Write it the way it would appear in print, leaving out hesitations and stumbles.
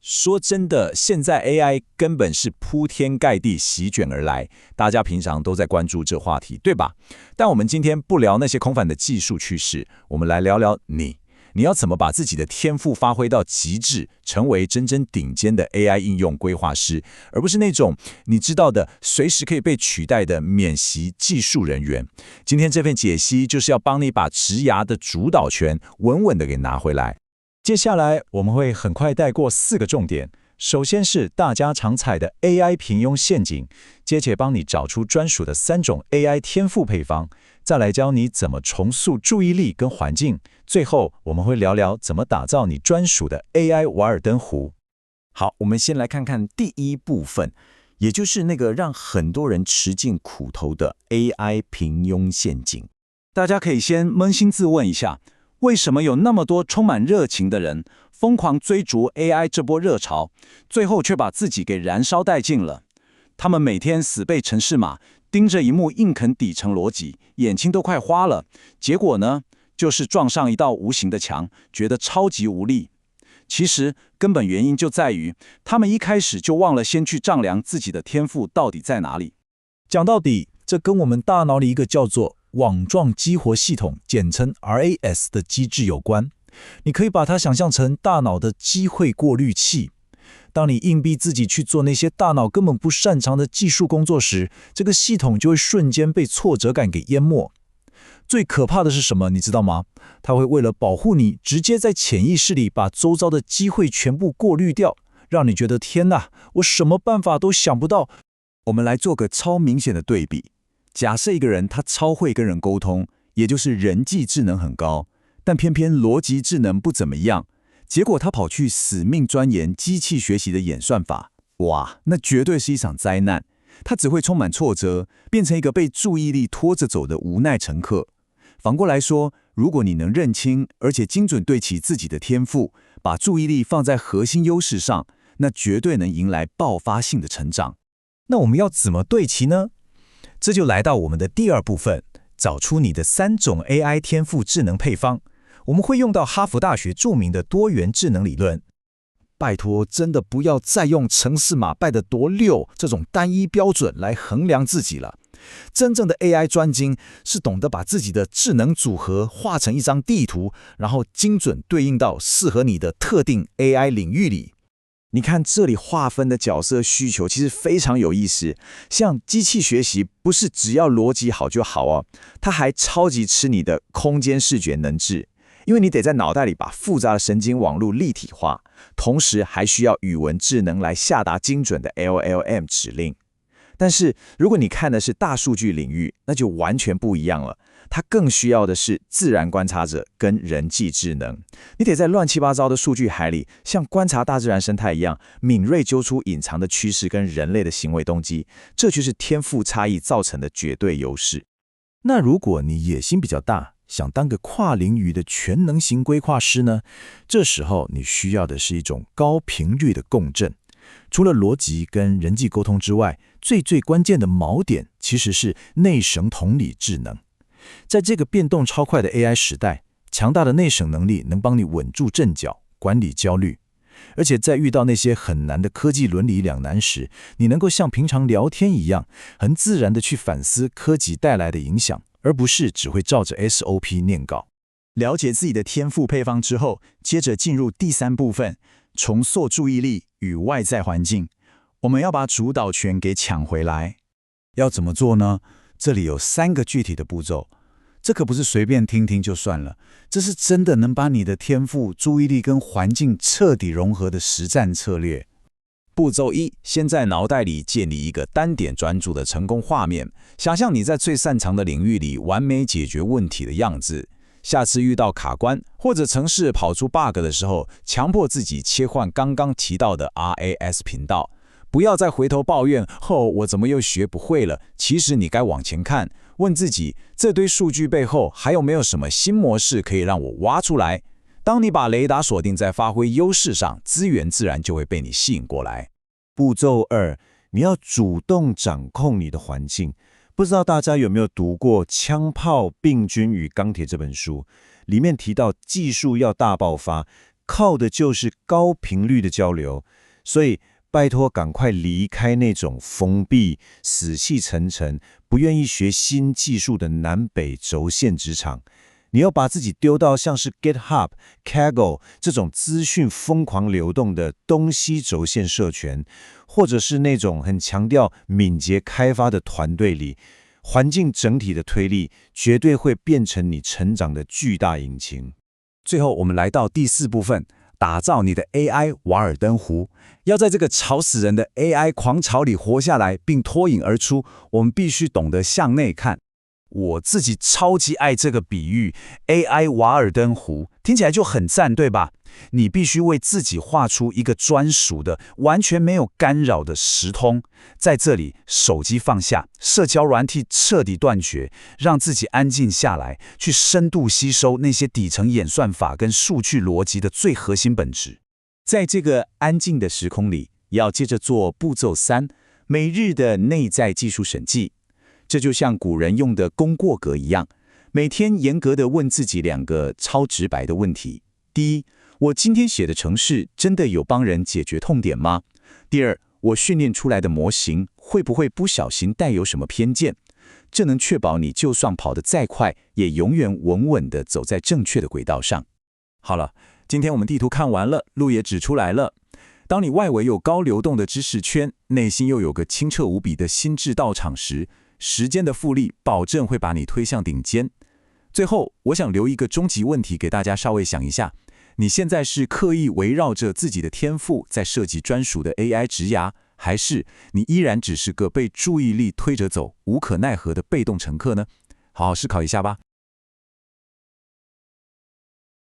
说真的，现在 AI 根本是铺天盖地席卷而来，大家平常都在关注这话题，对吧？但我们今天不聊那些空泛的技术趋势，我们来聊聊你要怎么把自己的天赋发挥到极致，成为真正顶尖的 AI 应用规划师，而不是那种你知道的随时可以被取代的免息技术人员。今天这份解析就是要帮你把职涯的主导权稳稳的给拿回来。接下来我们会很快带过4个重点，首先是大家常踩的 AI 平庸陷阱，接着帮你找出专属的3种 AI 天赋配方，再来教你怎么重塑注意力跟环境，最后我们会聊聊怎么打造你专属的 AI 瓦尔登湖。好，我们先来看看第一部分，也就是那个让很多人吃尽苦头的 AI 平庸陷阱。大家可以先扪心自问一下，为什么有那么多充满热情的人疯狂追逐 AI 这波热潮，最后却把自己给燃烧殆尽了？他们每天死背程式码，盯着荧幕硬啃底层逻辑，眼睛都快花了。结果呢，就是撞上一道无形的墙，觉得超级无力。其实根本原因就在于，他们一开始就忘了先去丈量自己的天赋到底在哪里。讲到底，这跟我们大脑里一个叫做网状激活系统，简称 RAS 的机制有关。你可以把它想象成大脑的机会过滤器。当你硬逼自己去做那些大脑根本不擅长的技术工作时，这个系统就会瞬间被挫折感给淹没。最可怕的是什么，你知道吗？它会为了保护你，直接在潜意识里把周遭的机会全部过滤掉，让你觉得天哪，我什么办法都想不到。我们来做个超明显的对比。假设一个人他超会跟人沟通，也就是人际智能很高，但偏偏逻辑智能不怎么样，结果他跑去死命钻研机器学习的演算法，哇，那绝对是一场灾难。他只会充满挫折，变成一个被注意力拖着走的无奈乘客。反过来说，如果你能认清而且精准对齐自己的天赋，把注意力放在核心优势上，那绝对能迎来爆发性的成长。那我们要怎么对齐呢？这就来到我们的第2部分，找出你的3种 AI 天赋智能配方。我们会用到哈佛大学著名的多元智能理论。拜托，真的不要再用程式码败得多溜这种单一标准来衡量自己了。真正的 AI 专精是懂得把自己的智能组合画成一张地图，然后精准对应到适合你的特定 AI 领域里。你看这里划分的角色需求其实非常有意思，像机器学习不是只要逻辑好就好哦，它还超级吃你的空间视觉能智，因为你得在脑袋里把复杂的神经网络立体化，同时还需要语文智能来下达精准的 LLM 指令。但是如果你看的是大数据领域，那就完全不一样了，它更需要的是自然观察者跟人际智能。你得在乱七八糟的数据海里，像观察大自然生态一样，敏锐揪出隐藏的趋势跟人类的行为动机，这就是天赋差异造成的绝对优势。那如果你野心比较大，想当个跨领域的全能型规划师呢？这时候你需要的是一种高频率的共振。除了逻辑跟人际沟通之外，最关键的锚点其实是内省同理智能。在这个变动超快的 AI 时代，强大的内省能力能帮你稳住阵脚，管理焦虑。而且在遇到那些很难的科技伦理两难时，你能够像平常聊天一样，很自然地去反思科技带来的影响，而不是只会照着 SOP 念稿。了解自己的天赋配方之后，接着进入第3部分，重塑注意力与外在环境。我们要把主导权给抢回来。要怎么做呢？这里有3个具体的步骤。这可不是随便听听就算了，这是真的能把你的天赋、注意力跟环境彻底融合的实战策略。步骤1，先在脑袋里建立一个单点专注的成功画面，想象你在最擅长的领域里完美解决问题的样子。下次遇到卡关或者程式跑出 bug 的时候，强迫自己切换刚刚提到的 RAS 频道，不要再回头抱怨我怎么又学不会了。其实你该往前看，问自己这堆数据背后还有没有什么新模式可以让我挖出来。当你把雷达锁定在发挥优势上，资源自然就会被你吸引过来。步骤2，你要主动掌控你的环境。不知道大家有没有读过《枪炮、病菌与钢铁》这本书？里面提到技术要大爆发，靠的就是高频率的交流。所以拜托赶快离开那种封闭、死气沉沉、不愿意学新技术的南北轴线职场。你要把自己丢到像是 GitHub、Kaggle 这种资讯疯狂流动的东西轴线社群，或者是那种很强调敏捷开发的团队里，环境整体的推力绝对会变成你成长的巨大引擎。最后，我们来到第4部分，打造你的 AI 瓦尔登湖。要在这个吵死人的 AI 狂潮里活下来并脱颖而出，我们必须懂得向内看。我自己超级爱这个比喻 ，AI 瓦尔登湖听起来就很赞，对吧？你必须为自己画出一个专属的、完全没有干扰的时通。在这里，手机放下，社交软体彻底断绝，让自己安静下来，去深度吸收那些底层演算法跟数据逻辑的最核心本质。在这个安静的时空里，要接着做步骤3，每日的内在技术审计。这就像古人用的功过格一样，每天严格地问自己2个超直白的问题：第一，我今天写的程式真的有帮人解决痛点吗？第二，我训练出来的模型会不会不小心带有什么偏见？这能确保你就算跑得再快，也永远稳稳地走在正确的轨道上。好了，今天我们地图看完了，路也指出来了。当你外围有高流动的知识圈，内心又有个清澈无比的心智道场时，时间的复利保证会把你推向顶尖。最后，我想留一个终极问题给大家稍微想一下：你现在是刻意围绕着自己的天赋在设计专属的 AI 职涯，还是你依然只是个被注意力推着走、无可奈何的被动乘客呢？好好思考一下吧。